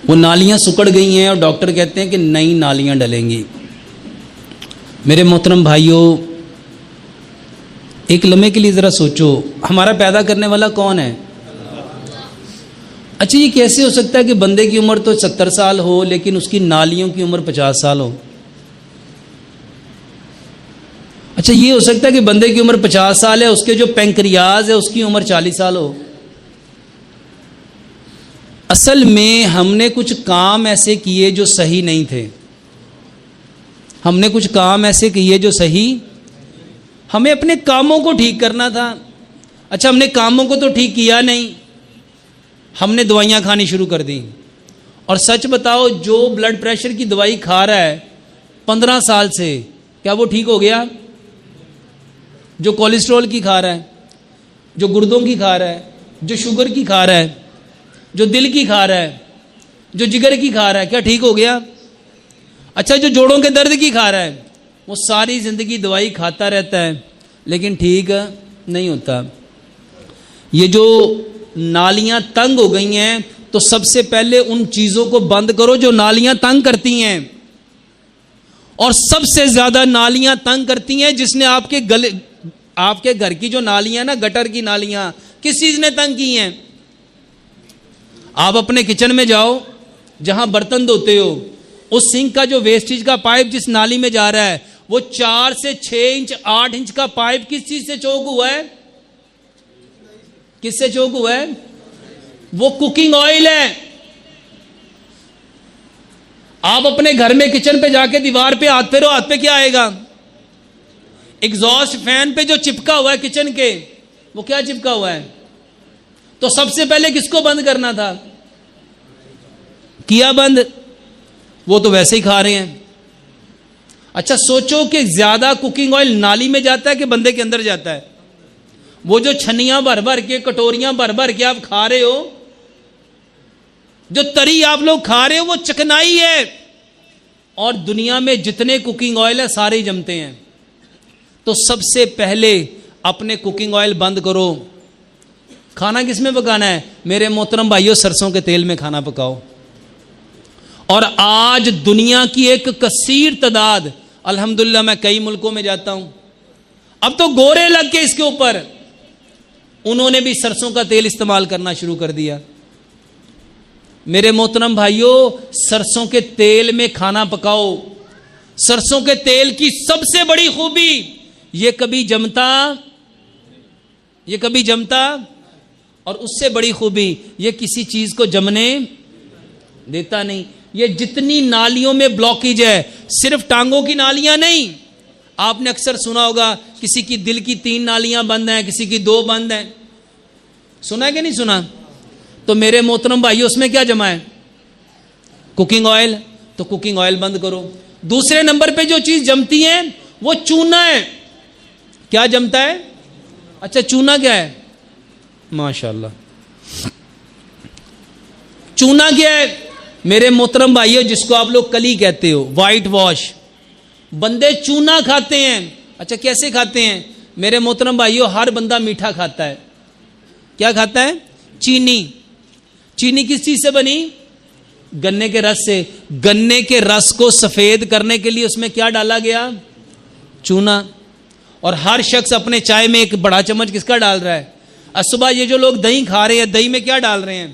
وہ نالیاں سکڑ گئی ہیں اور ڈاکٹر کہتے ہیں کہ نئی نالیاں ڈلیں گی۔ میرے محترم بھائیوں، ایک لمحے کے لیے ذرا سوچو، ہمارا پیدا کرنے والا کون ہے؟ اچھا، یہ کیسے ہو سکتا ہے کہ بندے کی عمر تو 70 سال ہو لیکن اس کی نالیوں کی عمر 50 سال ہو؟ اچھا، یہ ہو سکتا ہے کہ بندے کی عمر 50 سال ہے، اس کے جو پینکریاز ہے اس کی عمر 40 سال ہو؟ اصل میں ہم نے کچھ کام ایسے کیے جو صحیح نہیں تھے، ہم نے کچھ کام ایسے کیے جو صحیح، ہمیں اپنے کاموں کو ٹھیک کرنا تھا۔ اچھا، ہم نے کاموں کو تو ٹھیک کیا نہیں، ہم نے دوائیاں کھانی شروع کر دی۔ اور سچ بتاؤ، جو بلڈ پریشر کی دوائی کھا رہا ہے 15 سال سے، کیا وہ ٹھیک ہو گیا؟ جو کولیسٹرول کی کھا رہا ہے، جو گردوں کی کھا رہا ہے، جو شوگر کی کھا رہا ہے، جو دل کی کھا رہا ہے، جو جگر کی کھا رہا ہے، کیا ٹھیک ہو گیا؟ اچھا، جو جوڑوں کے درد کی کھا رہا ہے، وہ ساری زندگی دوائی کھاتا رہتا ہے لیکن ٹھیک نہیں ہوتا۔ یہ جو نالیاں تنگ ہو گئی ہیں، تو سب سے پہلے ان چیزوں کو بند کرو جو نالیاں تنگ کرتی ہیں، اور سب سے زیادہ نالیاں تنگ کرتی ہیں جس نے آپ کے گھر کی جو نالیاں نا، گٹر کی نالیاں، کس چیز نے تنگ کی ہیں؟ آپ اپنے کچن میں جاؤ، جہاں برتن دھوتے ہو، اس سنک کا جو ویسٹیج کا پائپ جس نالی میں جا رہا ہے، وہ 4 سے 6 انچ 8 انچ کا پائپ کس چیز سے چوک ہوا ہے؟ کس سے چوک ہوا ہے؟ وہ کوکنگ آئل ہے۔ آپ اپنے گھر میں کچن پہ جا کے دیوار پہ ہاتھ پھیرو، ہاتھ پہ کیا آئے گا؟ ایگزاسٹ فین پہ جو چپکا ہوا ہے کچن کے، وہ کیا چپکا ہوا ہے؟ تو سب سے پہلے کس کو بند کرنا تھا؟ کیا بند؟ وہ تو ویسے ہی کھا رہے ہیں۔ اچھا، سوچو کہ زیادہ کوکنگ آئل نالی میں جاتا ہے کہ بندے کے اندر جاتا ہے؟ وہ جو چھنیاں بھر بھر کے، کٹوریاں بھر بھر کے آپ کھا رہے ہو، جو تری آپ لوگ کھا رہے ہو، وہ چکنائی ہے۔ اور دنیا میں جتنے کوکنگ آئل ہیں سارے جمتے ہیں۔ تو سب سے پہلے اپنے کوکنگ آئل بند کرو۔ کھانا کس میں پکانا ہے؟ میرے محترم بھائیوں، سرسوں کے تیل میں کھانا پکاؤ۔ اور آج دنیا کی ایک کثیر تعداد، الحمدللہ میں کئی ملکوں میں جاتا ہوں، اب تو گورے لگ کے اس کے اوپر، انہوں نے بھی سرسوں کا تیل استعمال کرنا شروع کر دیا۔ میرے محترم بھائیوں، سرسوں کے تیل میں کھانا پکاؤ۔ سرسوں کے تیل کی سب سے بڑی خوبی، یہ کبھی جمتا، اور اس سے بڑی خوبی، یہ کسی چیز کو جمنے دیتا نہیں۔ یہ جتنی نالیوں میں بلاکیج ہے، صرف ٹانگوں کی نالیاں نہیں، آپ نے اکثر سنا ہوگا کسی کی دل کی 3 نالیاں بند ہیں، کسی کی 2 بند ہیں، سنا ہے کہ نہیں سنا؟ تو میرے محترم بھائیو، اس میں کیا جمع ہے؟ Cooking oil. تو کوکنگ آئل بند کرو۔ دوسرے نمبر پہ جو چیز جمتی ہے وہ چونا ہے۔ کیا جمتا ہے؟ اچھا، چونا کیا ہے؟ ماشاءاللہ، چونا کیا ہے؟ میرے محترم بھائیو، جس کو آپ لوگ کلی کہتے ہو، وائٹ واش، بندے چونا کھاتے ہیں۔ اچھا، کیسے کھاتے ہیں؟ میرے محترم بھائیو، ہر بندہ میٹھا کھاتا ہے۔ کیا کھاتا ہے؟ چینی۔ چینی کس چیز سے بنی؟ گنے کے رس سے۔ گنے کے رس کو سفید کرنے کے لیے اس میں کیا ڈالا گیا؟ چونا۔ اور ہر شخص اپنے چائے میں ایک بڑا چمچ کس کا ڈال رہا ہے؟ صبح یہ جو لوگ دہی کھا رہے ہیں، دہی میں کیا ڈال رہے ہیں؟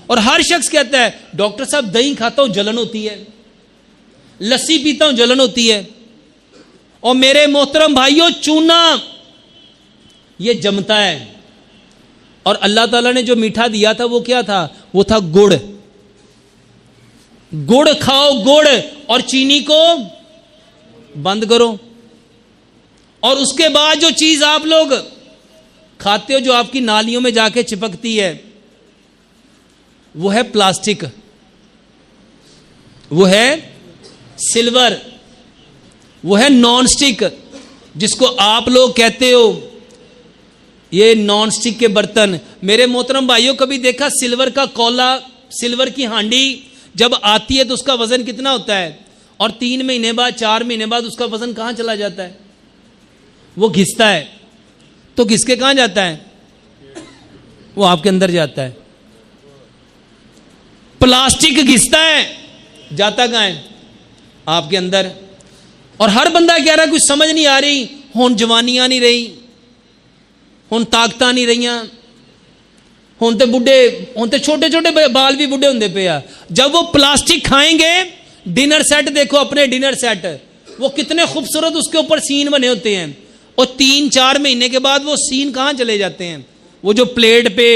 اور ہر شخص کہتا ہے ڈاکٹر صاحب دہی کھاتا ہوں جلن ہوتی ہے، لسی پیتا ہوں جلن ہوتی ہے۔ اور میرے محترم بھائیوں، چونا یہ جمتا ہے۔ اور اللہ تعالیٰ نے جو میٹھا دیا تھا وہ کیا تھا؟ وہ تھا گڑ۔ گڑ کھاؤ، گڑ، اور چینی کو بند کرو۔ اور اس کے بعد جو چیز آپ لوگ کھاتے ہو، جو آپ کی نالیوں میں جا کے چپکتی ہے، وہ ہے پلاسٹک، وہ ہے سلور، وہ ہے نان سٹک، جس کو آپ لوگ کہتے ہو یہ نان سٹک کے برتن۔ میرے محترم بھائیوں، کبھی دیکھا سلور کا کولا، سلور کی ہانڈی جب آتی ہے تو اس کا وزن کتنا ہوتا ہے؟ اور 3 مہینے بعد، 4 مہینے بعد اس کا وزن کہاں چلا جاتا ہے؟ وہ گھستا ہے۔ تو گھس کے کہاں جاتا ہے؟ وہ آپ کے اندر جاتا ہے۔ پلاسٹک گھستا ہے، جاتا کہاں ہے؟ آپ کے اندر. اور ہر بندہ کہہ رہا ہے کچھ سمجھ نہیں آ رہی، ہن جوانیاں نہیں رہی، ہن طاقتاں نہیں رہیاں، ہن تے بڈھے، ہن تے چھوٹے چھوٹے بال بھی بڈھے ہوندے پے آ. جب وہ پلاسٹک کھائیں گے، ڈنر سیٹ دیکھو اپنے ڈنر سیٹ، وہ کتنے خوبصورت اس کے اوپر سین بنے ہوتے ہیں، اور 3-4 مہینے کے بعد وہ سین کہاں چلے جاتے ہیں؟ وہ جو پلیٹ پہ،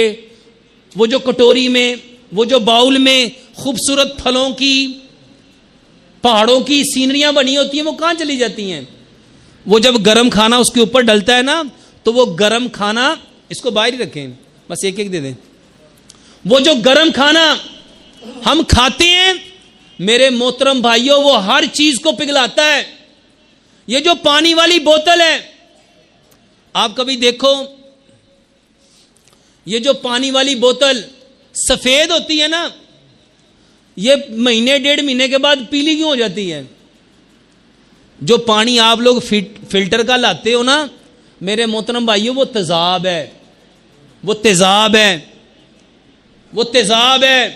وہ جو کٹوری میں، وہ جو باؤل میں خوبصورت پھلوں کی، پہاڑوں کی سینریاں بنی ہوتی ہیں، وہ کہاں چلی جاتی ہیں؟ وہ جب گرم کھانا اس کے اوپر ڈلتا ہے نا، تو وہ گرم کھانا، اس کو باہر ہی رکھیں، بس ایک ایک دے دیں. وہ جو گرم کھانا ہم کھاتے ہیں میرے محترم بھائیوں، وہ ہر چیز کو پگھلاتا ہے. یہ جو پانی والی بوتل ہے، آپ کبھی دیکھو، یہ جو پانی والی بوتل سفید ہوتی ہے نا، یہ مہینے 1.5 مہینے کے بعد پیلی کیوں ہو جاتی ہے؟ جو پانی آپ لوگ فلٹر کا لاتے ہو نا میرے محترم بھائیوں، وہ تیزاب ہے، وہ تیزاب ہے، وہ تیزاب ہے،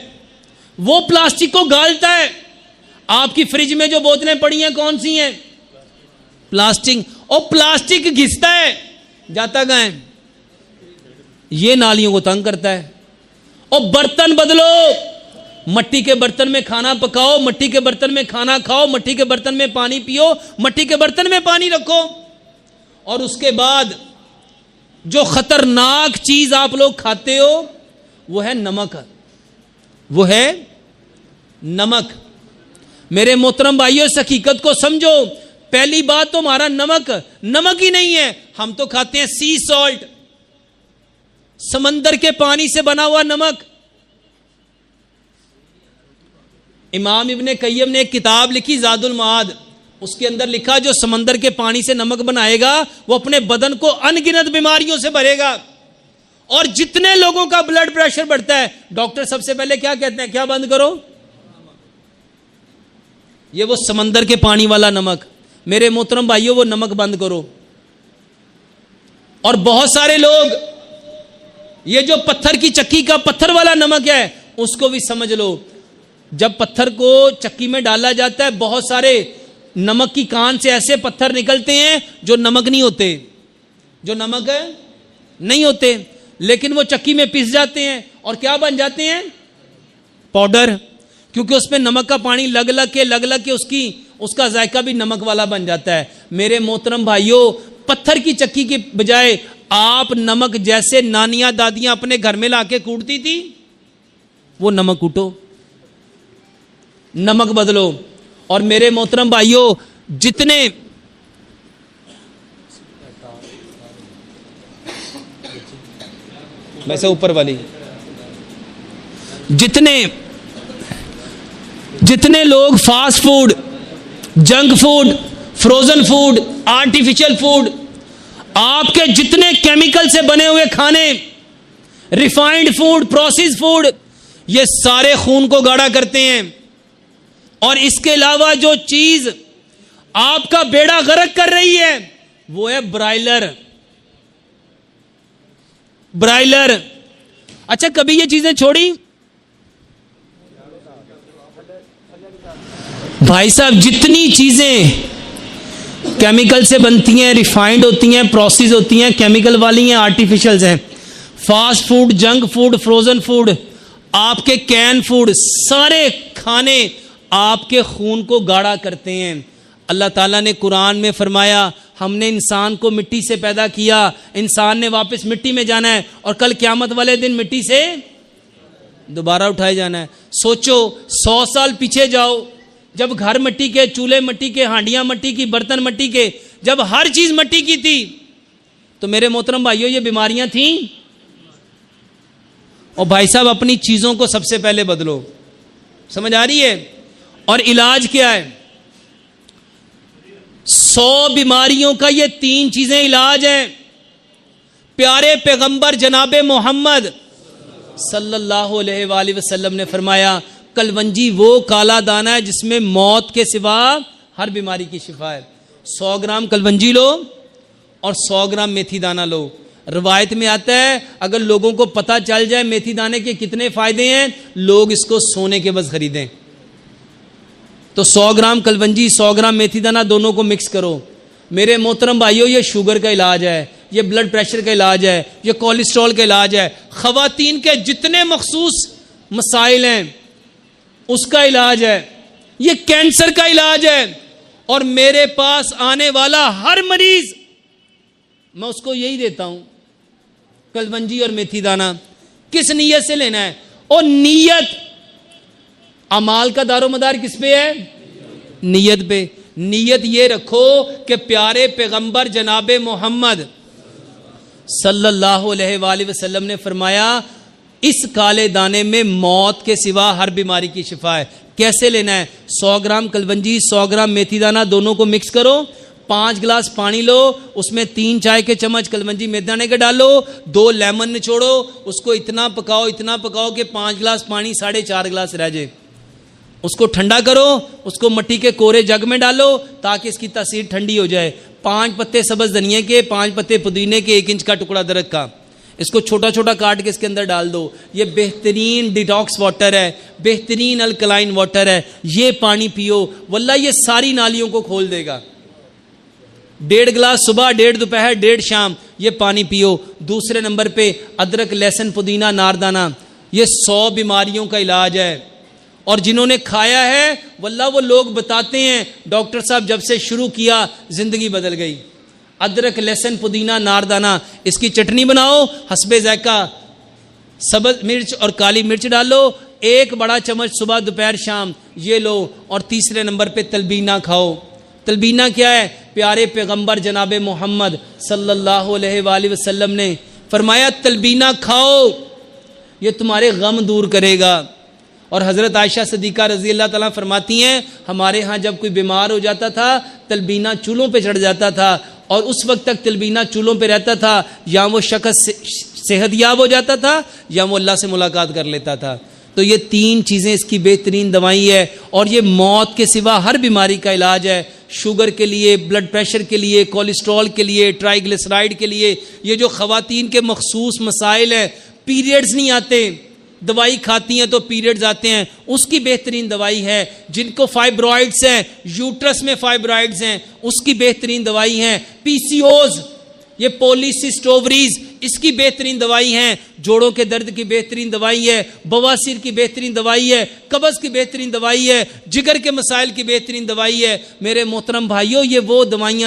وہ پلاسٹک کو گالتا ہے. آپ کی فریج میں جو بوتلیں پڑی ہیں کون سی ہیں؟ پلاسٹک. اور پلاسٹک گھستا ہے، جاتا کہاں ہے؟ یہ نالیوں کو تنگ کرتا ہے. اور برتن بدلو، مٹی کے برتن میں کھانا پکاؤ، مٹی کے برتن میں کھانا کھاؤ، مٹی کے برتن میں پانی پیو، مٹی کے برتن میں پانی رکھو. اور اس کے بعد جو خطرناک چیز آپ لوگ کھاتے ہو وہ ہے نمک، وہ ہے نمک. میرے محترم بھائیوں، اس حقیقت کو سمجھو. پہلی بات تو ہمارا نمک ہی نہیں ہے، ہم تو کھاتے ہیں سی سالٹ، سمندر کے پانی سے بنا ہوا نمک. امام ابن قیم نے ایک کتاب لکھی زاد المعاد، اس کے اندر لکھا جو سمندر کے پانی سے نمک بنائے گا وہ اپنے بدن کو ان گنت بیماریوں سے بھرے گا. اور جتنے لوگوں کا بلڈ پریشر بڑھتا ہے، ڈاکٹر سب سے پہلے کیا کہتے ہیں؟ کیا بند کرو؟ یہ وہ سمندر کے پانی والا نمک. میرے محترم بھائیوں، وہ نمک بند کرو. اور بہت سارے لوگ یہ جو پتھر کی چکی کا پتھر والا نمک ہے اس کو بھی سمجھ لو. جب پتھر کو چکی میں ڈالا جاتا ہے، بہت سارے نمک کی کان سے ایسے پتھر نکلتے ہیں جو نمک نہیں ہوتے، جو نمک نہیں ہوتے، لیکن وہ چکی میں پس جاتے ہیں اور کیا بن جاتے ہیں؟ پاؤڈر. کیونکہ اس میں نمک کا پانی لگ لگ کے اس کا ذائقہ بھی نمک والا بن جاتا ہے. میرے محترم بھائیوں، پتھر کی چکی کے بجائے آپ نمک جیسے نانیاں دادیاں اپنے گھر میں لا کے کوٹتی تھی، وہ نمک کوٹو، نمک بدلو. اور میرے محترم بھائیوں، جتنے ویسے اوپر والی جتنے لوگ fast food, junk food, frozen food, artificial food, آپ کے جتنے کیمیکل سے بنے ہوئے کھانے، ریفائنڈ فوڈ، پروسیس فوڈ، یہ سارے خون کو گاڑھا کرتے ہیں. اور اس کے علاوہ جو چیز آپ کا بیڑا غرق کر رہی ہے وہ ہے برائلر. اچھا، کبھی یہ چیزیں چھوڑی؟ بھائی صاحب، جتنی چیزیں کیمیکل سے بنتی ہیں، ریفائنڈ ہوتی ہیں، پروسیس ہوتی ہیں، کیمیکل والی ہیں، آرٹیفیشلز ہیں، fast food, junk food, frozen food, آپ کے کین فوڈ، سارے کھانے آپ کے خون کو گاڑھا کرتے ہیں. اللہ تعالیٰ نے قرآن میں فرمایا، ہم نے انسان کو مٹی سے پیدا کیا، انسان نے واپس مٹی میں جانا ہے اور کل قیامت والے دن مٹی سے دوبارہ اٹھائے جانا ہے. سوچو، 100 سال پیچھے جاؤ، جب گھر مٹی کے، چولہے مٹی کے، ہانڈیاں مٹی کی، برتن مٹی کے، جب ہر چیز مٹی کی تھی، تو میرے محترم بھائیوں یہ بیماریاں تھیں. اور بھائی صاحب، اپنی چیزوں کو سب سے پہلے بدلو. سمجھ آ رہی ہے؟ اور علاج کیا ہے؟ 100 بیماریوں کا یہ 3 چیزیں علاج ہیں. پیارے پیغمبر جناب محمد صلی اللہ علیہ وآلہ وسلم نے فرمایا، کلونجی وہ کالا دانہ ہے جس میں موت کے سوا ہر بیماری کی شفا ہے. 100 گرام کلونجی لو اور 100 گرام میتھی دانہ لو، روایت میں آتا ہے اگر لوگوں کو پتہ چل جائے میتھی دانے کے کتنے فائدے ہیں، لوگ اس کو سونے کے بس خریدیں۔ تو 100 گرام کلونجی 100 گرام میتھی دانہ دونوں کو مکس کرو۔ میرے محترم بھائیو، یہ شوگر کا علاج ہے، یہ بلڈ پریشر کا علاج ہے، یہ کولیسٹرول کا علاج ہے، خواتین کے جتنے مخصوص مسائل ہیں اس کا علاج ہے، یہ کینسر کا علاج ہے۔ اور میرے پاس آنے والا ہر مریض میں اس کو یہی دیتا ہوں، کلونجی اور میتھی دانہ۔ کس نیت سے لینا ہے؟ اور نیت، اعمال کا دار و مدار کس پہ ہے؟ نیت پہ۔ نیت یہ رکھو کہ پیارے پیغمبر جناب محمد صلی اللہ علیہ وآلہ وسلم نے فرمایا اس کالے دانے میں موت کے سوا ہر بیماری کی شفا ہے۔ کیسے لینا ہے؟ 100 گرام کلونجی 100 گرام میتھی دانہ دونوں کو مکس کرو، 5 گلاس پانی لو، اس میں 3 چائے کے چمچ کلونجی میتھی دانے کے ڈالو، 2 لیمن نچوڑو، اس کو اتنا پکاؤ کہ 5 گلاس پانی 4.5 گلاس رہ جائے۔ اس کو ٹھنڈا کرو، اس کو مٹی کے کورے جگ میں ڈالو تاکہ اس کی تاثیر ٹھنڈی ہو جائے۔ 5 پتے سبز دھنیے کے، 5 پتے پودینے کے، 1 انچ کا ٹکڑا ادرک کا، اس کو چھوٹا چھوٹا کاٹ کے اس کے اندر ڈال دو۔ یہ بہترین ڈیٹاکس واٹر ہے، بہترین الکلائن واٹر ہے، یہ پانی پیو، واللہ یہ ساری نالیوں کو کھول دے گا۔ 1.5 گلاس صبح، 1.5 دوپہر، 1.5 شام، یہ پانی پیو۔ دوسرے نمبر پہ ادرک، لہسن، پودینہ، ناردانہ، یہ 100 بیماریوں کا علاج ہے۔ اور جنہوں نے کھایا ہے واللہ وہ لوگ بتاتے ہیں ڈاکٹر صاحب جب سے شروع کیا زندگی بدل گئی۔ ادرک، لہسن، پودینہ، ناردانہ، اس کی چٹنی بناؤ، حسب ذائقہ سبز مرچ اور کالی مرچ ڈالو، 1 بڑا چمچ صبح، دوپہر، شام، یہ لو۔ اور تیسرے نمبر پہ تلبینہ کھاؤ۔ تلبینہ کیا ہے؟ پیارے پیغمبر جناب محمد صلی اللہ علیہ وآلہ وسلم نے فرمایا تلبینہ کھاؤ، یہ تمہارے غم دور کرے گا۔ اور حضرت عائشہ صدیقہ رضی اللہ تعالیٰ فرماتی ہیں ہمارے ہاں جب کوئی بیمار ہو جاتا تھا تلبینہ چولہوں پہ چڑھ جاتا تھا، اور اس وقت تک تلبینہ چولہوں پہ رہتا تھا یا وہ شخص صحت یاب ہو جاتا تھا یا وہ اللہ سے ملاقات کر لیتا تھا۔ تو یہ 3 چیزیں اس کی بہترین دوائی ہے، اور یہ موت کے سوا ہر بیماری کا علاج ہے۔ شوگر کے لیے، بلڈ پریشر کے لیے، کولیسٹرول کے لیے، ٹرائیگلیسرائڈ کے لیے، یہ جو خواتین کے مخصوص مسائل ہیں، پیریڈز نہیں آتے، دوائی کھاتی ہیں تو پیریڈز آتے ہیں، اس کی بہترین دوائی ہے۔ جن کو فائبرائڈز ہیں، یوٹرس میں فائبرائڈز ہیں، اس کی بہترین دوائی ہے۔ پی سی اوز، یہ پولیسسٹ اووریز، اس کی بہترین دوائی ہے۔ جوڑوں کے درد کی بہترین دوائی ہے، بواسیر کی بہترین دوائی ہے، قبض کی بہترین دوائی ہے، جگر کے مسائل کی بہترین دوائی ہے۔ میرے محترم بھائیوں، یہ وہ دوائیاں